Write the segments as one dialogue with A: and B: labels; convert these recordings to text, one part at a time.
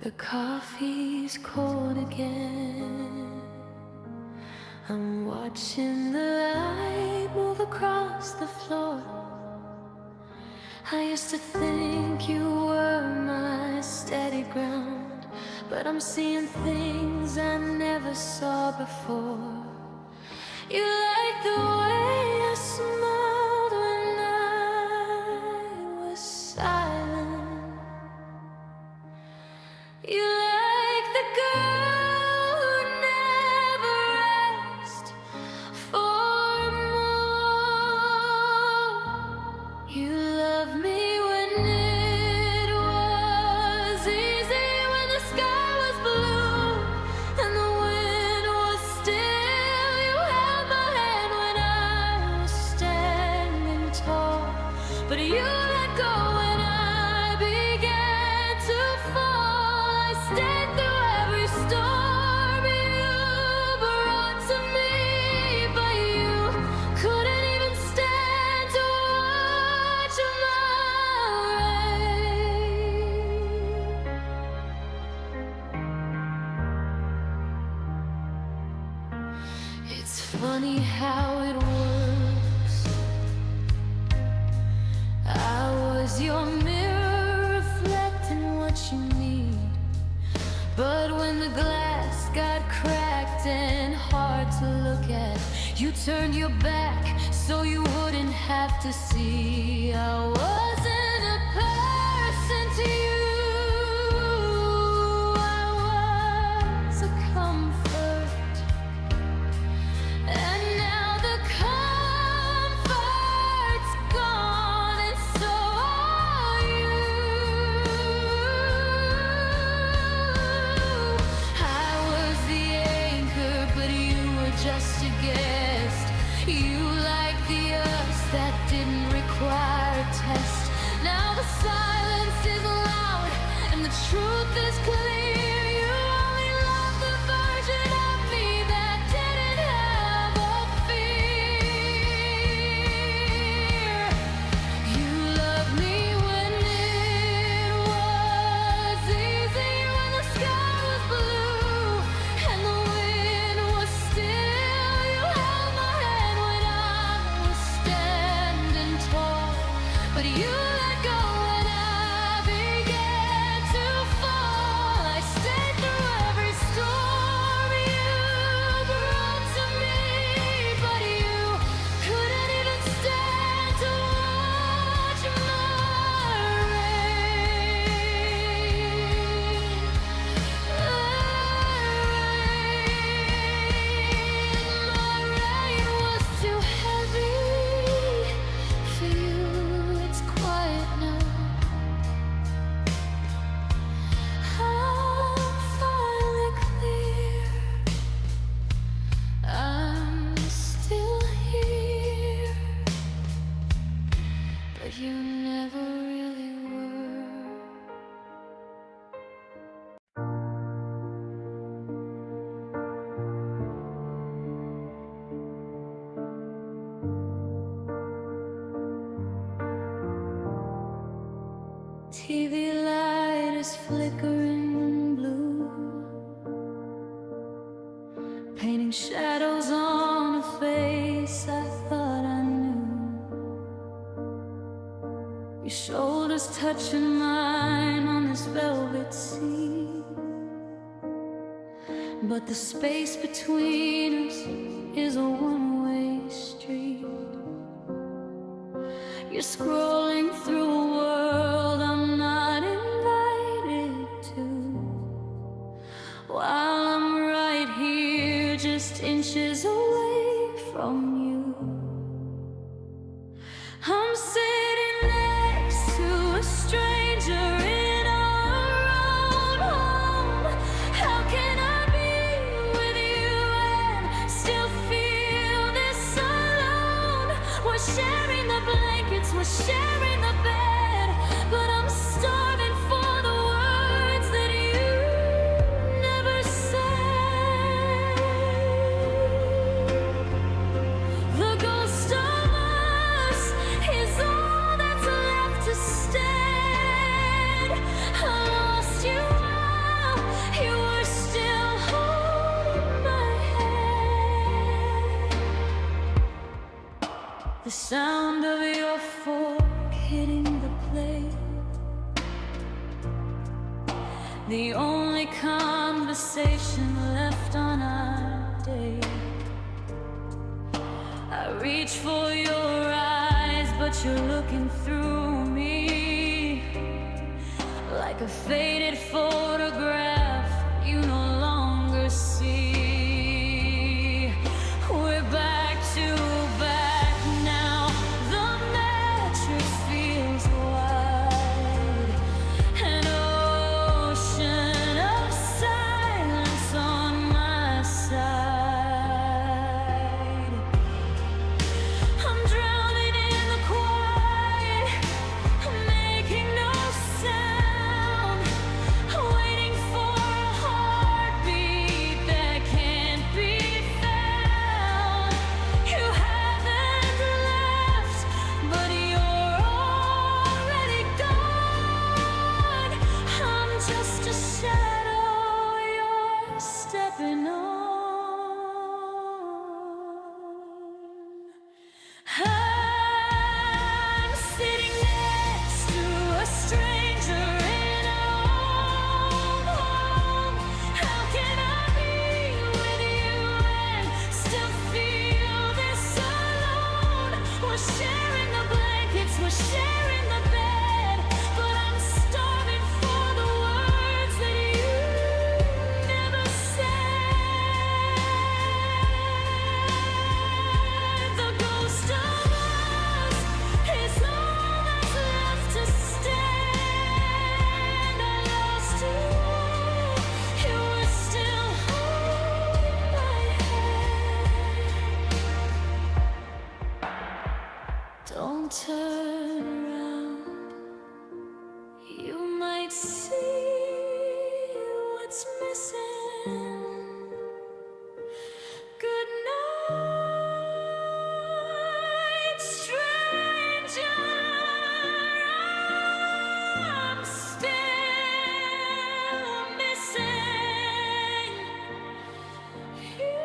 A: The coffee's cold again. I'm watching the light move across the floor. I used to think you were my steady ground, but I'm seeing things I never saw before. You like the way I smiled when I was silent. You like the girl who never asked for more. You love me when it was easy, when the sky was blue and the wind was still. You held my hand when I was standing tall, but you let go when I began to fall. I stayed through every storm you brought to me, but you couldn't even stand to watch my rain. It's funny how it works. I was your mirror reflecting what you need, but when the glass got cracked and hard to look at, you turned your back so you wouldn't have to see. I wasn't a person to you, I was a comfort. And now the comfort's gone, and so are you. I was the anchor, but you were just a guest. You like the us that didn't require a test. Now the silence is loud and the truth is clear. You only love the version of me that didn't have a fear. You love me when it was easy, when the sky was blue and the wind was still. You held my hand when I was standing tall, but you let go when I began to fall. I stayed through every storm you brought to me, but you couldn't even stand to watch my rain. My rain was too heavy for you. It's quiet now. I'm finally clear. I'm still here, but you never really were. TV light is flickering blue, painting shadows on a face I thought I knew. Your shoulders touching mine on this velvet sea, but the space between us is a one-way street. You're scrolling through a world I'm not invited to, while I'm right here just inches away from you. I'm sitting next to a stranger in our own home. How can I be with you and still feel this alone? We're sharing the blankets, we're sharing play. The only conversation left on our day. I reach for your eyes, but you're looking through me. Like a faded photograph you no longer see. We're back to back now. The mattress feels wide. An ocean of silence on my side. I'm drowning in the quiet, making no sound, waiting for a heartbeat that can't be found. You haven't left, but you're already gone. I'm just a shadow you're stepping on. I'm sitting next to a stranger in a home. How can I be with you and still feel this alone? We're sharing the blankets, we're sharing the bed, but I'm starving for the words that you never said. The ghost of us is all that's left to stand. I lost you, you were still holding my hand. Don't turn around, you might see what's missing. Good night, stranger. I'm still missing you.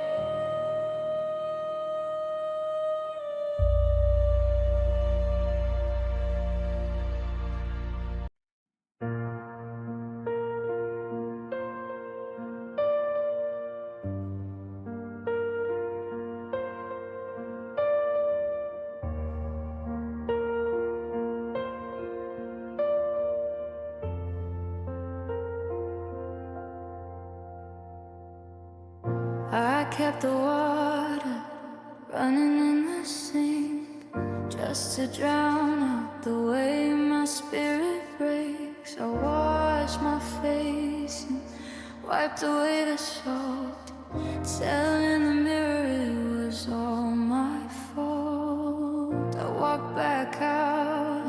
A: I kept the water running in the sink just to drown out the way my spirit breaks. I washed my face and wiped away the salt, telling the mirror it was all my fault. I walked back out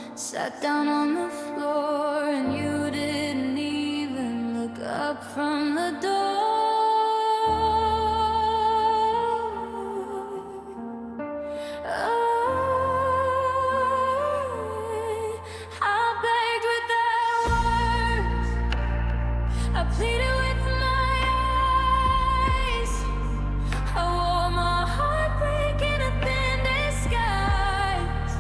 A: and sat down on the floor, and you didn't even look up from the door. I begged without words, I pleaded with my eyes. I wore my heartbreak in a thin disguise.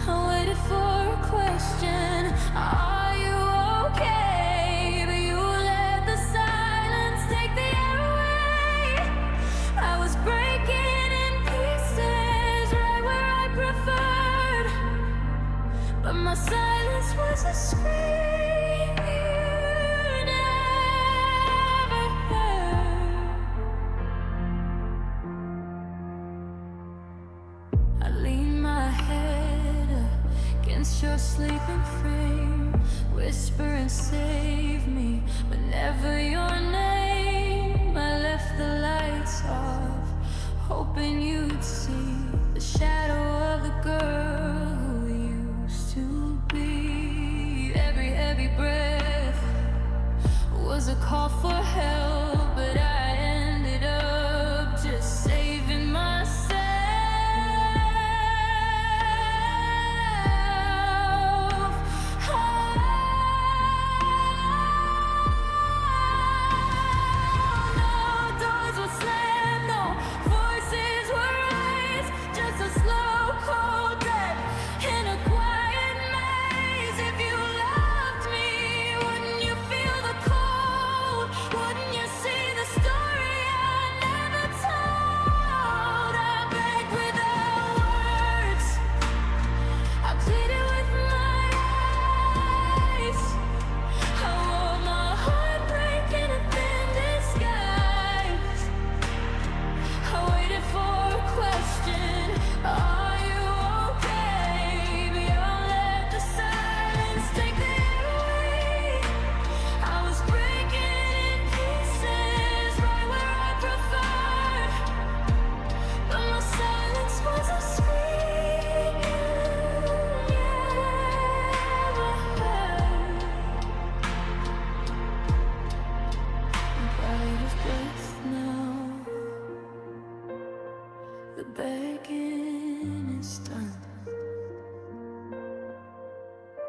A: I waited for a question, are you okay? But you let the silence take the air away. I was breaking in pieces right where I preferred, but my silence was a scream you never heard. I lean my head against your sleeping frame, whisper and save me, but never your name. I left the lights off, hoping you'd see the shadow of the girl who used to be. Every heavy breath was a call for help, but I ended up just saving myself. No doors were slammed, no voices were raised, just a slow cold death in a quiet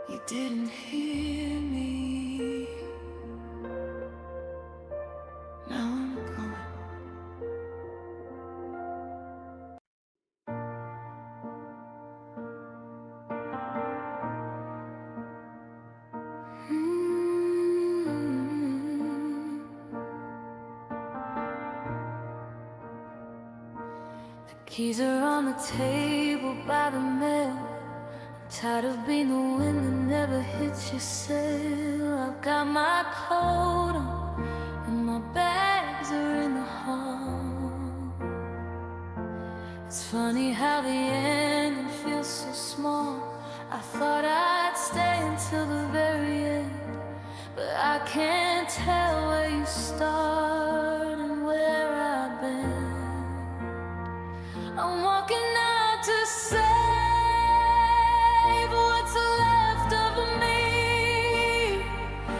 A: You didn't hear me. Now I'm gone. The keys are on the table by the mail. Tired of being the wind that never hits your sail. I've got my coat on and my bags are in the hall. It's funny how the ending feels so small. I thought I'd stay until the very end, but I can't tell where you start and where I've been. I'm walking out to save what's left of me.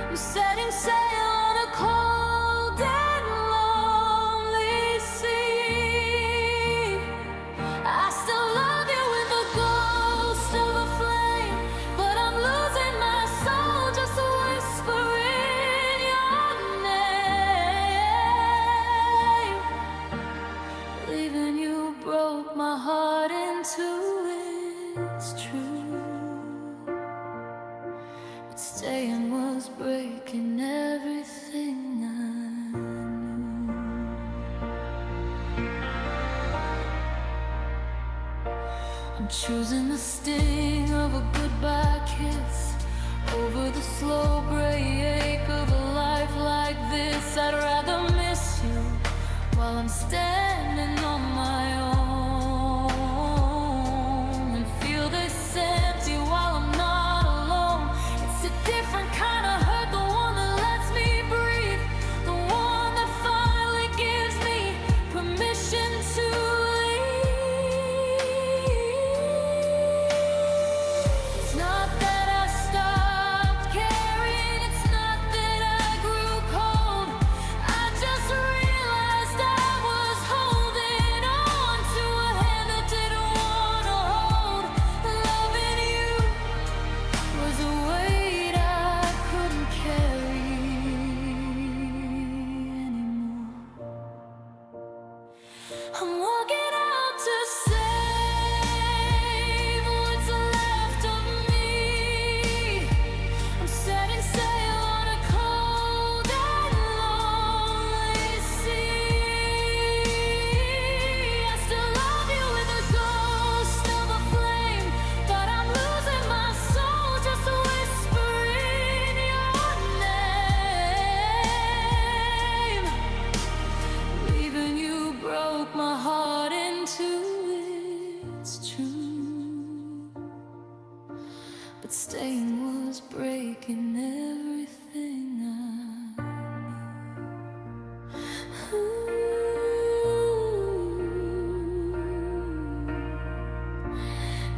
A: I'm setting sail on a cold and lonely sea. I still love you with the ghost of a flame, but I'm losing my soul just to whisper in your name. Leaving you broke my heart in two, it's true, but staying was breaking everything I knew. I'm choosing the sting of a goodbye kiss over the slow break of a life like this. I'd rather miss you while I'm standing on my own, and feel this empty while I'm not alone. It's a different kind of hurt, the one that lets me breathe, the one that finally gives me permission to leave. It's not that I stopped caring, it's not that I grew cold. I just realized I was holding on to a hand that didn't want to hold. Loving you was a weight I couldn't carry anymore. I'm walking out to save what's left of me. I'm setting sail on a cold and lonely sea. I still love you with the ghost of a flame, but I'm losing my soul just to whisper in your name. Leaving you broke my heart in two, it's true, but staying was breaking everything I knew. Ooh,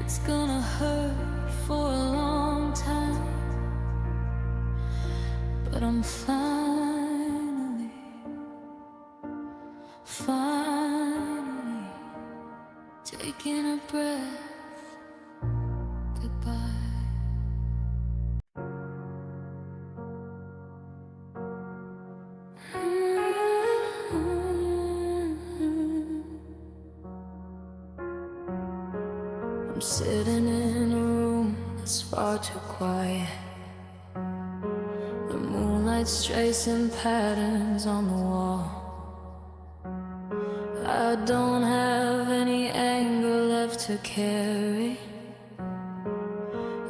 A: it's gonna hurt for a long time, but I'm finally taking a breath goodbye. I'm sitting in a room that's far too quiet. The moonlight's tracing patterns on the wall. I don't have any anger left to carry.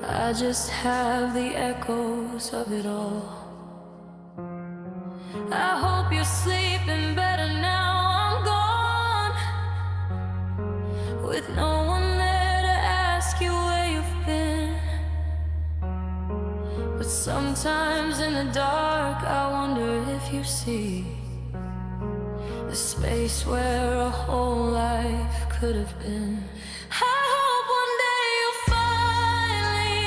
A: I just have the echoes of it all. I hope you're sleeping better now I'm gone, with no one there to ask you where you've been. But sometimes in the dark I wonder if you see the space where a whole life could have been. I hope one day you'll finally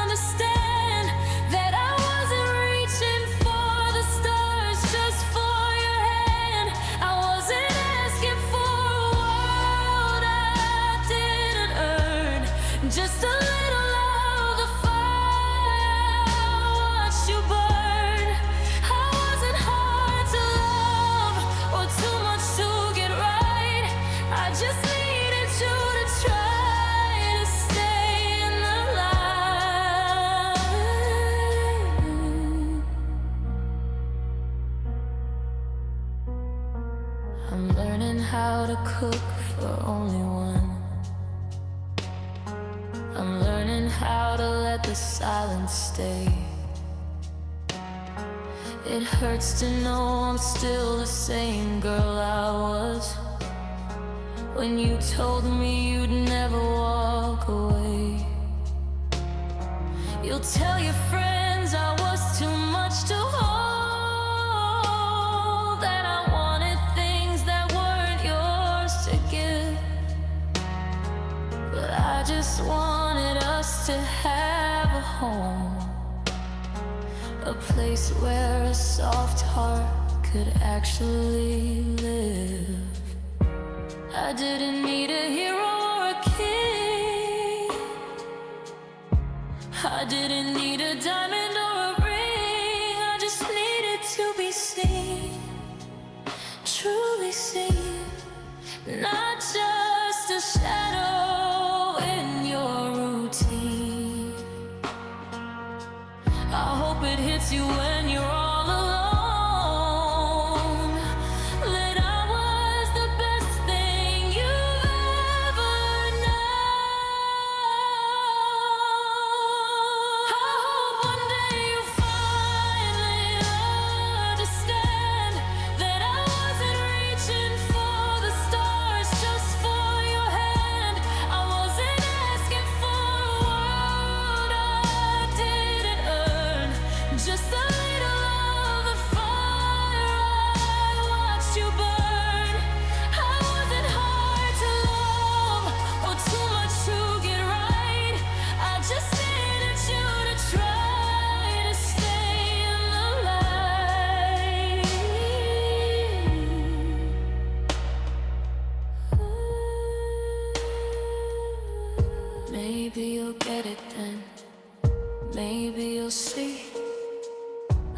A: understand that I wasn't reaching for the stars just for your hand. I wasn't asking for a world I didn't earn, just a little of the fire how to cook for only one. I'm learning how to let the silence stay. It hurts to know I'm still the same girl I was when you told me you'd never walk away. You'll tell your friends I was too much to hold, that I wanted things that weren't yours to give. But I just wanted us to have a home, a place where a soft heart could actually live. I didn't need a hero or a king. I didn't need a diamond or a ring. I just needed to be seen, truly seen, not just a shadow in your routine. I hope it hits you when you're all alone, that I was the best thing you've ever known. I hope one day you finally understand that I wasn't reaching for the stars just for your hand. I wasn't asking for a world I didn't earn, just a little of the fire I watched you burn. I wasn't hard to love or too much to get right. I just needed you to try to stay in the light. Maybe you'll get it then. Maybe you'll see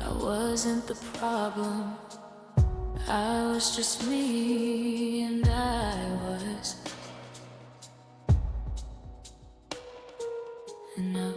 A: I wasn't the problem. I was just me, and and I